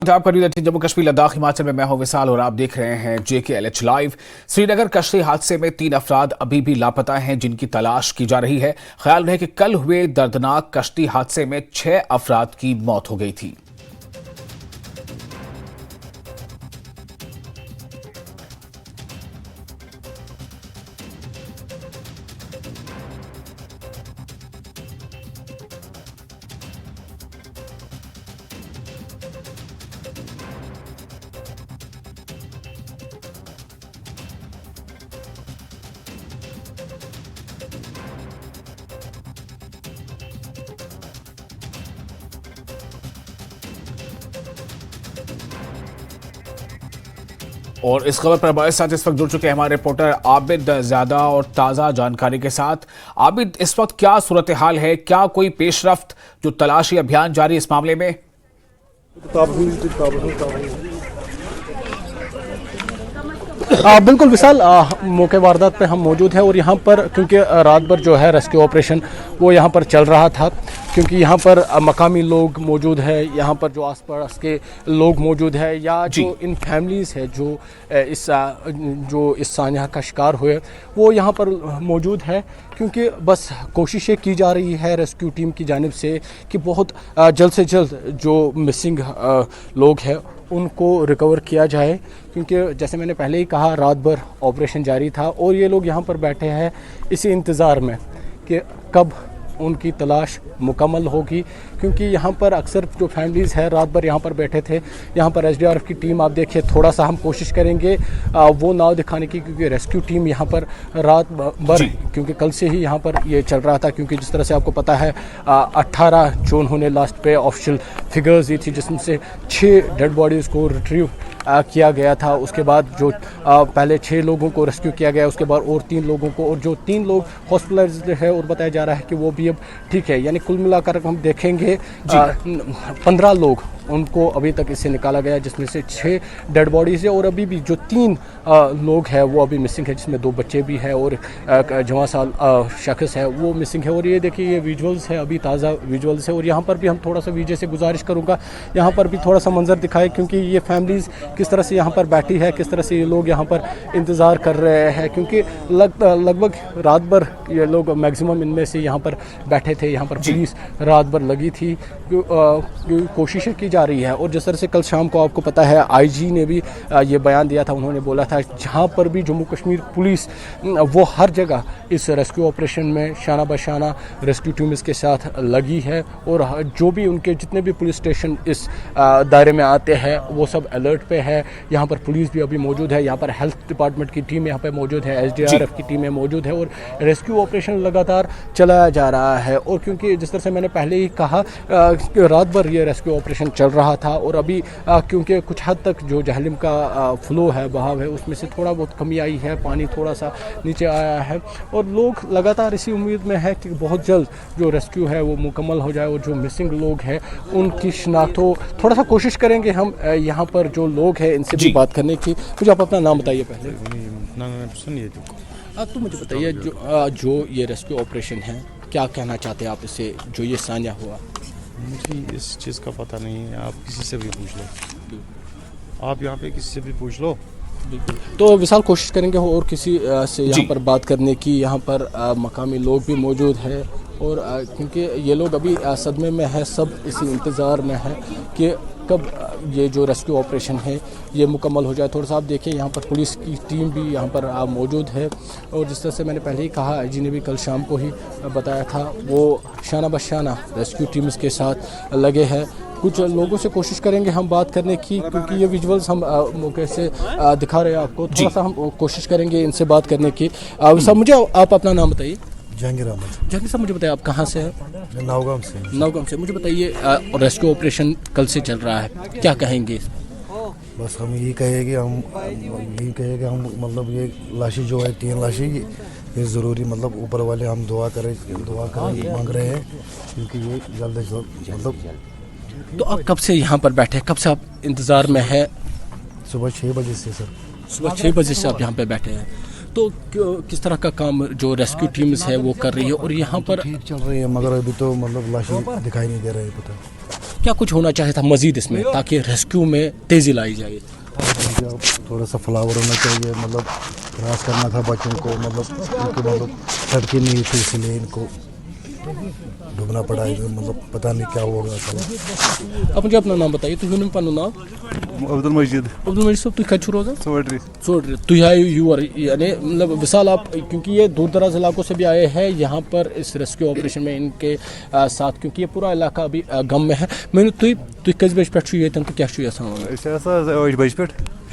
आप कर रही जम्मू कश्मीर लद्दाख हिमाचल में मैं हूं विशाल और आप देख रहे हैं JKLH लाइव। श्रीनगर कश्ती हादसे में 3 अफराद अभी भी लापता हैं जिनकी तलाश की जा रही है। ख्याल रहे कि कल हुए दर्दनाक कश्ती हादसे में 6 अफराद की मौत हो गई थी। और इस खबर पर हमारे साथ इस वक्त जुड़ चुके हैं हमारे रिपोर्टर आबिद ज्यादा और ताजा जानकारी के साथ। आबिद, इस वक्त क्या सूरत हाल है, क्या कोई पेशरफ्त जो तलाशी अभियान जारी इस मामले में? बिल्कुल विशाल, मौके वारदात पे हम मौजूद हैं और यहाँ पर क्योंकि रात भर जो है रेस्क्यू ऑपरेशन वो यहाँ पर चल रहा था, क्योंकि यहाँ पर मकामी लोग मौजूद है, यहाँ पर जो आसपास के लोग मौजूद है या जो इन फैमिलीज़ है जो इस सान्या का शिकार हुए वो यहाँ पर मौजूद है, क्योंकि बस कोशिशें की जा रही है रेस्क्यू टीम की जानिब से कि बहुत जल्द से जल्द जो मिसिंग लोग हैं उनको रिकवर किया जाए, क्योंकि जैसे मैंने पहले ही कहा रात भर ऑपरेशन जारी था और ये लोग यहाँ पर बैठे हैं इसी इंतज़ार में कि कब उनकी तलाश मुकम्मल होगी, क्योंकि यहाँ पर अक्सर जो फैमिलीज़ है रात भर यहाँ पर बैठे थे। यहाँ पर SDRF की टीम आप देखिए, थोड़ा सा हम कोशिश करेंगे वो नाव दिखाने की, क्योंकि रेस्क्यू टीम यहाँ पर रात भर, क्योंकि कल से ही यहाँ पर ये चल रहा था, क्योंकि जिस तरह से आपको पता है 18 जून होने लास्ट पे ऑफिशियल फिगर्स ये थी जिसमें से 6 डेड बॉडीज़ को रिट्रीव किया गया था। उसके बाद जो पहले 6 लोगों को रेस्क्यू किया गया, उसके बाद और 3 लोगों को, और जो 3 लोग हॉस्पिटलाइज्ड है और बताया जा रहा है कि वो भी अब ठीक है, यानी कुल मिलाकर हम देखेंगे 15 लोग उनको अभी तक इससे निकाला गया, जिसमें से 6 डेड बॉडीज़ है और अभी भी जो 3 लोग हैं वो अभी मिसिंग है, जिसमें 2 बच्चे भी हैं और जवान साल शख्स है वो मिसिंग है। और ये देखिए ये विजुअल्स है, अभी ताज़ा विजुअल्स है, और यहाँ पर भी हम थोड़ा सा विजय से गुजारिश करूँगा यहाँ पर भी थोड़ा सा मंजर दिखाए, क्योंकि ये फैमिलीज़ किस तरह से यहाँ पर बैठी है, किस तरह से ये लोग यहाँ पर इंतज़ार कर रहे हैं, क्योंकि लगभग रात भर ये लोग मैक्सिमम इनमें से यहाँ पर बैठे थे। यहाँ पर पुलिस रात भर लगी थी, कोशिशें की जा रही है। और जिस तरह से कल शाम को आपको पता है IG ने भी ये बयान दिया था, उन्होंने बोला था जहाँ पर भी जम्मू कश्मीर पुलिस वो हर जगह इस रेस्क्यू ऑपरेशन में शाना बशाना रेस्क्यू टीम इसके साथ लगी है, और जो भी उनके जितने भी पुलिस स्टेशन इस दायरे में आते हैं वो सब अलर्ट पे है। यहाँ पर पुलिस भी अभी मौजूद है, यहाँ पर हेल्थ डिपार्टमेंट की टीम यहाँ पर मौजूद है, SDRF की टीमें मौजूद है और रेस्क्यू ऑपरेशन लगातार चलाया जा रहा है। और क्योंकि जिस तरह से मैंने पहले ही कहा रात भर ये रेस्क्यू ऑपरेशन चल रहा था और अभी क्योंकि कुछ हद तक जो जहलम का फ्लो है, बहाव है, उसमें से थोड़ा बहुत कमी आई है, पानी थोड़ा सा नीचे आया है और लोग लगातार इसी उम्मीद में है कि बहुत जल्द जो रेस्क्यू है वो मुकम्मल हो जाए और जो मिसिंग लोग हैं उनकी शिनाख्त हो। थोड़ा सा कोशिश करेंगे हम यहाँ पर जो लोग हैं इनसे भी बात करने की। मुझे आप अपना नाम बताइए पहले। तो मुझे बताइए जो ये रेस्क्यू ऑपरेशन है, क्या कहना चाहते हैं आप इससे, जो ये सान्या हुआ? मुझे इस चीज़ का पता नहीं है, आप किसी से भी पूछ लो, आप यहाँ पे किसी से भी पूछ लो। तो विशाल कोशिश करेंगे और किसी से यहाँ पर बात करने की। यहाँ पर मकामी लोग भी मौजूद हैं और क्योंकि ये लोग अभी सदमे में है, सब इसी इंतज़ार में है कि कब ये जो रेस्क्यू ऑपरेशन है ये मुकम्मल हो जाए। थोड़ा सा आप देखिए यहाँ पर पुलिस की टीम भी यहाँ पर मौजूद है और जिस तरह से मैंने पहले ही कहा IG ने भी कल शाम को ही बताया था वो शाना बशाना रेस्क्यू टीम्स के साथ लगे हैं। कुछ लोगों से कोशिश करेंगे हम बात करने की, क्योंकि ये विजुअल्स हम मौके से दिखा रहे हैं आपको। थोड़ा सा हम कोशिश करेंगे इनसे बात करने की। साहब मुझे आप अपना नाम बताइए। जहांगीर अहमद। जहांगीर साहब मुझे बताइए आप कहाँ से हैं? नौगाम से। नौगाम से। मुझे बताइए रेस्क्यू ऑपरेशन कल से चल रहा है, क्या कहेंगे? बस हम यही कहेंगे हम मतलब ये लाशी जो है 3 लाशी ये ज़रूरी, मतलब ऊपर वाले हम दुआ करें मांग रहे हैं, क्योंकि ये जल्द से जल्द मतलब। तो आप कब से यहाँ पर बैठे, कब से आप इंतज़ार में है? सुबह 6 बजे से सर। सुबह 6 बजे से आप यहाँ पे बैठे हैं। तो किस तरह का काम जो रेस्क्यू टीम्स है वो कर रही है और यहाँ पर ठीक चल रही है, मगर अभी तो मतलब लाशी दिखाई नहीं दे रही है, पता क्या कुछ होना चाहिए था मजीद इसमें ताकि रेस्क्यू में तेज़ी लाई जाए? अब थोड़ा सा फ्लावर होना चाहिए, मतलब क्रॉस करना था बच्चों को, मतलब सड़कें नहीं थी इसलिए इनको डूबना पड़ा है, मतलब पता नहीं क्या होगा। आप मुझे अपना नाम बताइए। तुम पन्नू नाम? अब्दुल मजीद अब्दुल मजीद साहब, तुम कच्छ रोज़ा चौधरी। चौधरी तुम आए यूर यानी मतलब विशाल आप, क्योंकि ये दूर दराज इलाकों से भी आए हैं यहाँ पर इस रेस्क्यू ऑपरेशन में इनके साथ, क्योंकि ये पूरा इलाका अभी गम में है। मैंने तुम कस बज पे ये तो क्या 8 बज पे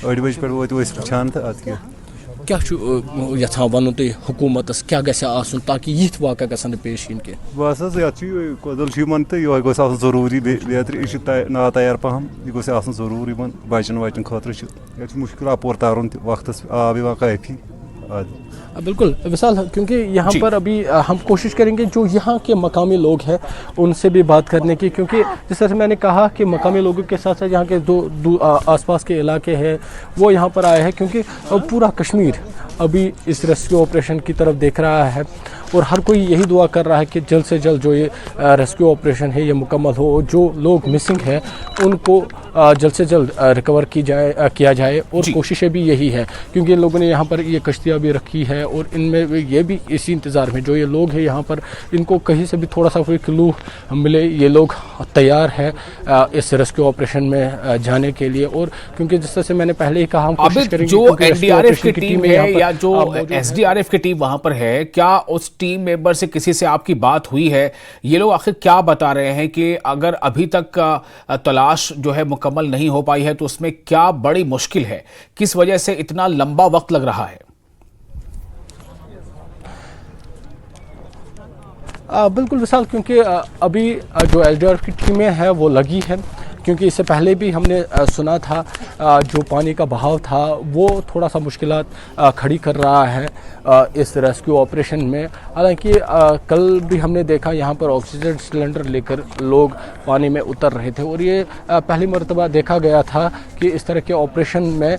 8 बज पे वो वुचान तो अत क्या यहां वन तुम हुकूमत क्या गसन ताकि यिथ वाक़ गसन पेश इनके? बस कोदल तो यह गोस जरूरी बेहतर यह ना तैयार पहम, यह गोस जरूरी बचन वचन खतर मुश्किल अपोर तरन वक्त आब यह काफ़ी। बिल्कुल विशाल, क्योंकि यहाँ पर अभी हम कोशिश करेंगे जो यहाँ के मकामी लोग हैं उनसे भी बात करने की, क्योंकि जिस तरह से मैंने कहा कि मकामी लोगों के साथ साथ यहाँ के दो आसपास के इलाके हैं वो यहाँ पर आए हैं, क्योंकि पूरा कश्मीर अभी इस रेस्क्यू ऑपरेशन की तरफ देख रहा है और हर कोई यही दुआ कर रहा है कि जल्द से जल्द जो ये रेस्क्यू ऑपरेशन है ये मुकम्मल हो, जो लोग मिसिंग हैं उनको जल्द से जल्द रिकवर किया जाए और कोशिशें भी यही है, क्योंकि इन लोगों ने यहाँ पर ये कश्तियाँ भी रखी है और इनमें ये भी इसी इंतज़ार में जो ये लोग हैं यहाँ पर, इनको कहीं से भी थोड़ा सा कोई क्लू मिले ये लोग तैयार है इस रेस्क्यू ऑपरेशन में जाने के लिए। और क्योंकि जिस तरह से मैंने पहले ही कहा, हम कोशिश करेंगे जो एनडीआरएफ की टीम है या जो एसडीआरएफ की टीम वहां पर है, क्या उस टीम मेंबर से किसी से आपकी बात हुई है? ये लोग आखिर क्या बता रहे हैं कि अगर अभी तक तलाश जो है मुकम्मल नहीं हो पाई है तो उसमें क्या बड़ी मुश्किल है, किस वजह से इतना लंबा वक्त लग रहा है? बिल्कुल विशाल, क्योंकि अभी जो एसडीआरएफ की टीमें हैं वो लगी है, क्योंकि इससे पहले भी हमने सुना था जो पानी का बहाव था वो थोड़ा सा मुश्किलात खड़ी कर रहा है इस रेस्क्यू ऑपरेशन में। हालांकि कल भी हमने देखा यहाँ पर ऑक्सीजन सिलेंडर लेकर लोग पानी में उतर रहे थे और ये पहली मरतबा देखा गया था कि इस तरह के ऑपरेशन में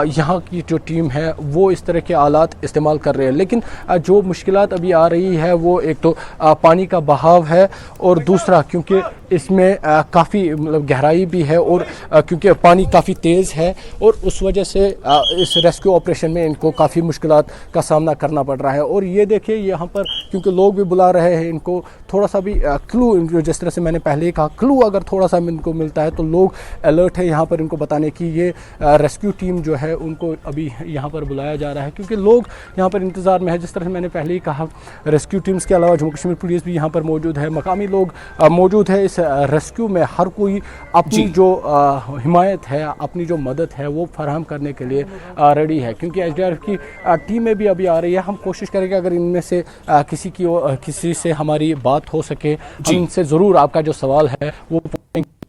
यहाँ की जो टीम है वो इस तरह के आलात इस्तेमाल कर रहे हैं। लेकिन जो मुश्किलात अभी आ रही है वो एक तो पानी का बहाव है और दूसरा क्योंकि इसमें काफ़ी मतलब गहराई भी है और क्योंकि पानी काफ़ी तेज़ है और उस वजह से इस रेस्क्यू ऑपरेशन में इनको काफ़ी मुश्किलात का सामना करना पड़ रहा है। और ये देखिए यहाँ पर क्योंकि लोग भी बुला रहे हैं इनको, थोड़ा सा भी क्लू, जिस तरह से मैंने पहले ही कहा, क्लू अगर थोड़ा सा इनको मिलता है तो लोग अलर्ट है यहाँ पर इनको बताने की। ये रेस्क्यू टीम जो है उनको अभी यहाँ पर बुलाया जा रहा है क्योंकि लोग यहाँ पर इंतज़ार में है। जिस तरह से मैंने पहले ही कहा, रेस्क्यू टीम्स के अलावा जम्मू कश्मीर पुलिस भी यहाँ पर मौजूद है, मकामी लोग मौजूद है। इस रेस्क्यू में हर कोई अपनी जो हिमायत है, अपनी जो मदद है वो फराहम करने के लिए रेडी है, क्योंकि एसडीआरएफ की टीमें भी अभी आ रही है। हम कोशिश करेंगे अगर इनमें से किसी से हमारी बात हो सके, हम इनसे ज़रूर आपका जो सवाल है वो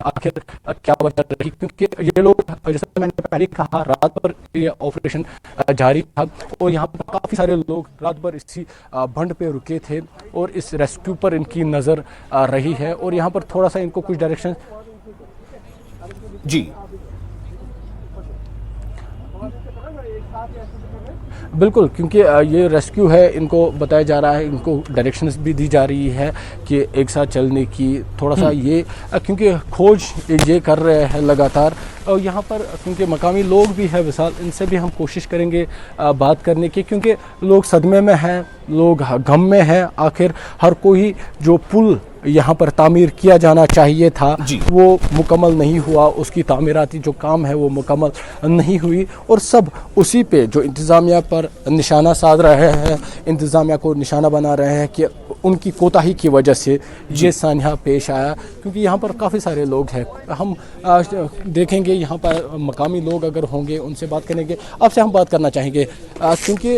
आखिर क्या वजह रही, क्योंकि ये लोग जैसे मैंने पहले कहा रात भर ये ऑपरेशन जारी था और यहाँ पर काफ़ी सारे लोग रात भर इसी बंड पे रुके थे और इस रेस्क्यू पर इनकी नज़र रही है। और यहाँ पर थोड़ा सा इनको कुछ डायरेक्शन जी बिल्कुल, क्योंकि ये रेस्क्यू है, इनको बताया जा रहा है, इनको डायरेक्शंस भी दी जा रही है कि एक साथ चलने की, थोड़ा सा ये क्योंकि खोज ये कर रहे हैं लगातार। और यहाँ पर क्योंकि मकामी लोग भी है विशाल, इनसे भी हम कोशिश करेंगे बात करने की, क्योंकि लोग सदमे में हैं, लोग गम में हैं। आखिर हर कोई जो पुल यहाँ पर तामीर किया जाना चाहिए था वो मुकम्मल नहीं हुआ, उसकी तामीराती जो काम है वो मुकम्मल नहीं हुई और सब उसी पे जो इंतज़ामिया पर निशाना साध रहे हैं, इंतज़ामिया को निशाना बना रहे हैं कि उनकी कोताही की वजह से ये सान्या पेश आया। क्योंकि यहाँ पर काफ़ी सारे लोग हैं, हम देखेंगे यहाँ पर मकामी लोग अगर होंगे उनसे बात करेंगे। आपसे हम बात करना चाहेंगे क्योंकि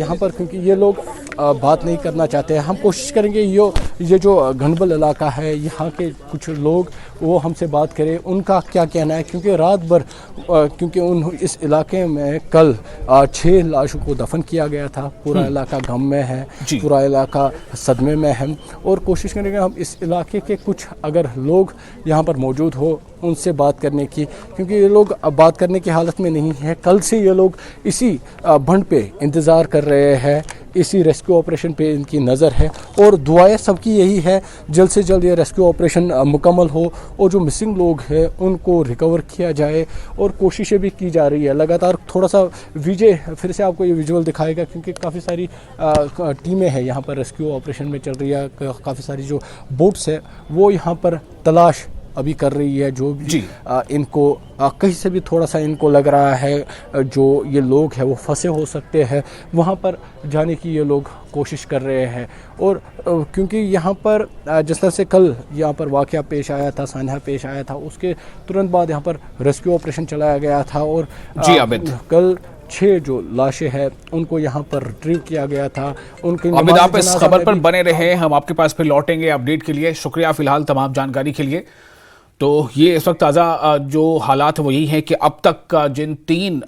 यहाँ पर क्योंकि ये लोग बात नहीं करना चाहते हैं। हम कोशिश करेंगे ये जो घनबल इलाका है यहाँ के कुछ लोग वो हमसे बात करें, उनका क्या कहना है, क्योंकि रात भर क्योंकि इस इलाके में कल 6 लाशों को दफन किया गया था। पूरा इलाका गम में है, पूरा इलाका सदमे में है और कोशिश करेंगे हम इस इलाके के कुछ अगर लोग यहाँ पर मौजूद हो उनसे बात करने की, क्योंकि ये लोग अब बात करने की हालत में नहीं है। कल से ये लोग इसी बंड पे इंतज़ार कर रहे हैं, इसी रेस्क्यू ऑपरेशन पे इनकी नज़र है और दुआएं सबकी यही है जल्द से जल्द ये रेस्क्यू ऑपरेशन मुकम्मल हो और जो मिसिंग लोग हैं उनको रिकवर किया जाए और कोशिशें भी की जा रही है लगातार। थोड़ा सा विजय फिर से आपको ये विजुअल दिखाएगा क्योंकि काफ़ी सारी टीमें हैं यहाँ पर रेस्क्यू ऑपरेशन में चल रही है, काफ़ी सारी जो बोट्स है वो यहाँ पर तलाश अभी कर रही है। जो भी इनको कहीं से भी थोड़ा सा इनको लग रहा है जो ये लोग हैं वो फंसे हो सकते हैं, वहाँ पर जाने की ये लोग कोशिश कर रहे हैं। और क्योंकि यहाँ पर जिस तरह से कल यहाँ पर वाक़या पेश आया था, सान्हा पेश आया था, उसके तुरंत बाद यहाँ पर रेस्क्यू ऑपरेशन चलाया गया था और कल 6 जो लाशें हैं उनको यहाँ पर रिट्रीव किया गया था। उनकी अमित, आप इस खबर पर बने रहे, हम आपके पास फिर लौटेंगे अपडेट के लिए। शुक्रिया फिलहाल तमाम जानकारी के लिए। तो ये इस वक्त ताज़ा जो हालात है वो यही है कि अब तक जिन 3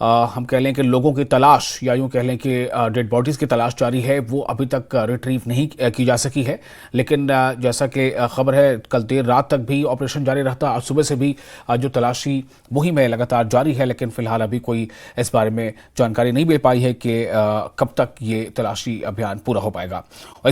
हम कह लें कि लोगों की तलाश या यूँ कह लें कि डेड बॉडीज़ की तलाश जारी है, वो अभी तक रिट्रीव नहीं की जा सकी है। लेकिन जैसा कि खबर है कल देर रात तक भी ऑपरेशन जारी रहता, आज सुबह से भी जो तलाशी मुहिम है लगातार जारी है। लेकिन फिलहाल अभी कोई इस बारे में जानकारी नहीं मिल पाई है कि कब तक ये तलाशी अभियान पूरा हो पाएगा। और